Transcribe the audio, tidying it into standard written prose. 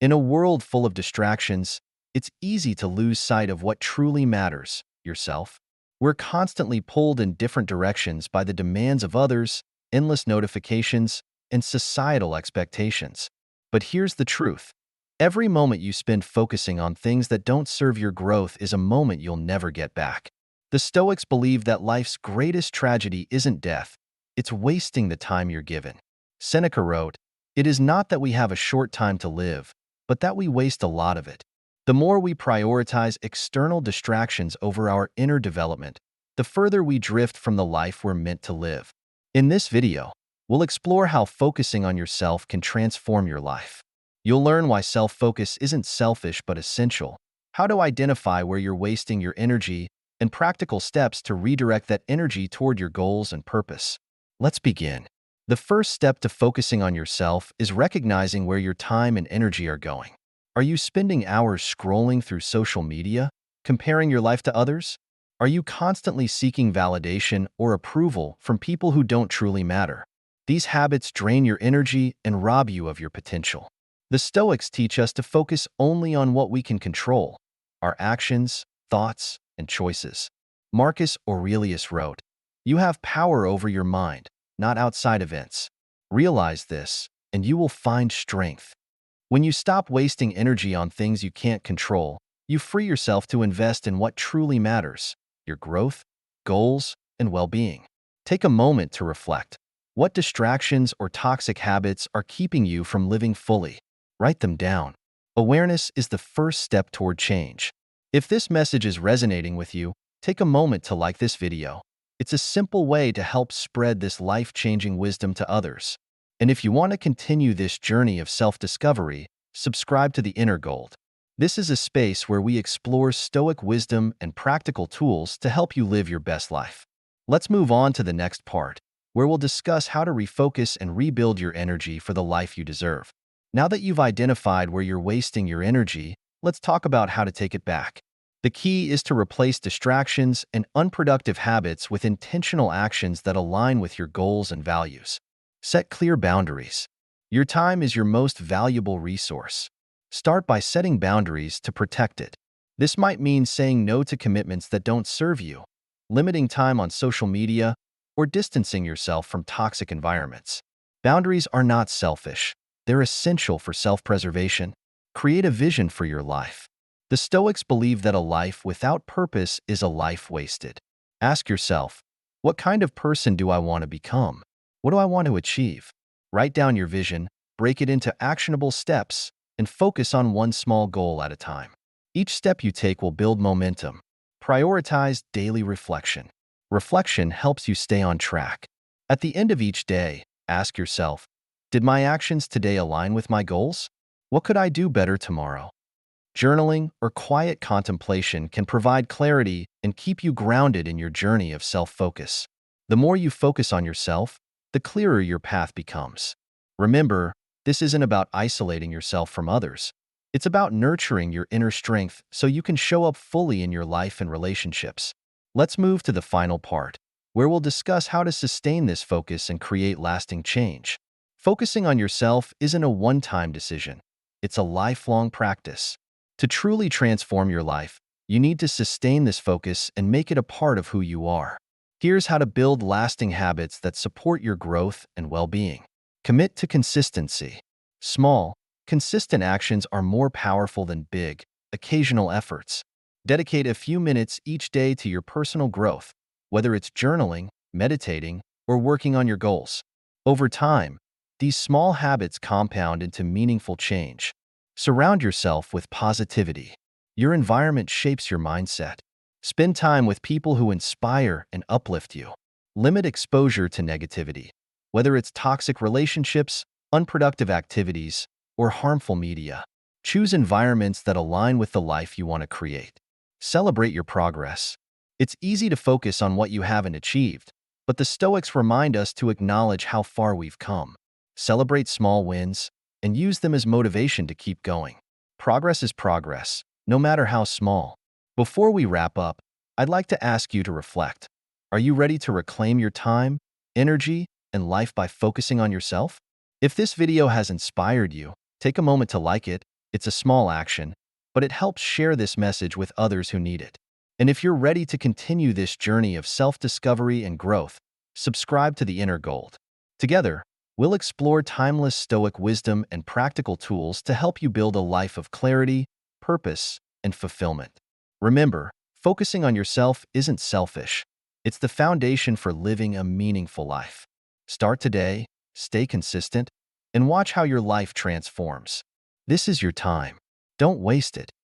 In a world full of distractions, it's easy to lose sight of what truly matters, yourself. We're constantly pulled in different directions by the demands of others, endless notifications, and societal expectations. But here's the truth. Every moment you spend focusing on things that don't serve your growth is a moment you'll never get back. The Stoics believe that life's greatest tragedy isn't death, it's wasting the time you're given. Seneca wrote, "It is not that we have a short time to live, but that we waste a lot of it." The more we prioritize external distractions over our inner development, the further we drift from the life we're meant to live. In this video, we'll explore how focusing on yourself can transform your life. You'll learn why self-focus isn't selfish but essential, how to identify where you're wasting your energy, and practical steps to redirect that energy toward your goals and purpose. Let's begin. The first step to focusing on yourself is recognizing where your time and energy are going. Are you spending hours scrolling through social media, comparing your life to others? Are you constantly seeking validation or approval from people who don't truly matter? These habits drain your energy and rob you of your potential. The Stoics teach us to focus only on what we can control, our actions, thoughts, and choices. Marcus Aurelius wrote, "You have power over your mind, not outside events. Realize this, and you will find strength." When you stop wasting energy on things you can't control, you free yourself to invest in what truly matters, your growth, goals, and well-being. Take a moment to reflect. What distractions or toxic habits are keeping you from living fully? Write them down. Awareness is the first step toward change. If this message is resonating with you, take a moment to like this video. It's a simple way to help spread this life-changing wisdom to others. And if you want to continue this journey of self-discovery, subscribe to The Inner Gold. This is a space where we explore Stoic wisdom and practical tools to help you live your best life. Let's move on to the next part, where we'll discuss how to refocus and rebuild your energy for the life you deserve. Now that you've identified where you're wasting your energy, let's talk about how to take it back. The key is to replace distractions and unproductive habits with intentional actions that align with your goals and values. Set clear boundaries. Your time is your most valuable resource. Start by setting boundaries to protect it. This might mean saying no to commitments that don't serve you, limiting time on social media, or distancing yourself from toxic environments. Boundaries are not selfish. They're essential for self-preservation. Create a vision for your life. The Stoics believe that a life without purpose is a life wasted. Ask yourself, what kind of person do I want to become? What do I want to achieve? Write down your vision, break it into actionable steps, and focus on one small goal at a time. Each step you take will build momentum. Prioritize daily reflection. Reflection helps you stay on track. At the end of each day, ask yourself, did my actions today align with my goals? What could I do better tomorrow? Journaling or quiet contemplation can provide clarity and keep you grounded in your journey of self-focus. The more you focus on yourself, the clearer your path becomes. Remember, this isn't about isolating yourself from others. It's about nurturing your inner strength so you can show up fully in your life and relationships. Let's move to the final part, where we'll discuss how to sustain this focus and create lasting change. Focusing on yourself isn't a one-time decision. It's a lifelong practice. To truly transform your life, you need to sustain this focus and make it a part of who you are. Here's how to build lasting habits that support your growth and well-being. Commit to consistency. Small, consistent actions are more powerful than big, occasional efforts. Dedicate a few minutes each day to your personal growth, whether it's journaling, meditating, or working on your goals. Over time, these small habits compound into meaningful change. Surround yourself with positivity. Your environment shapes your mindset. Spend time with people who inspire and uplift you. Limit exposure to negativity, whether it's toxic relationships, unproductive activities, or harmful media. Choose environments that align with the life you want to create. Celebrate your progress. It's easy to focus on what you haven't achieved, but the Stoics remind us to acknowledge how far we've come. Celebrate small wins and use them as motivation to keep going. Progress is progress, no matter how small. Before we wrap up, I'd like to ask you to reflect. Are you ready to reclaim your time, energy, and life by focusing on yourself? If this video has inspired you, take a moment to like it, It's a small action, but it helps share this message with others who need it. And if you're ready to continue this journey of self-discovery and growth, subscribe to The Inner Gold. Together, we'll explore timeless Stoic wisdom and practical tools to help you build a life of clarity, purpose, and fulfillment. Remember, focusing on yourself isn't selfish. It's the foundation for living a meaningful life. Start today, stay consistent, and watch how your life transforms. This is your time. Don't waste it.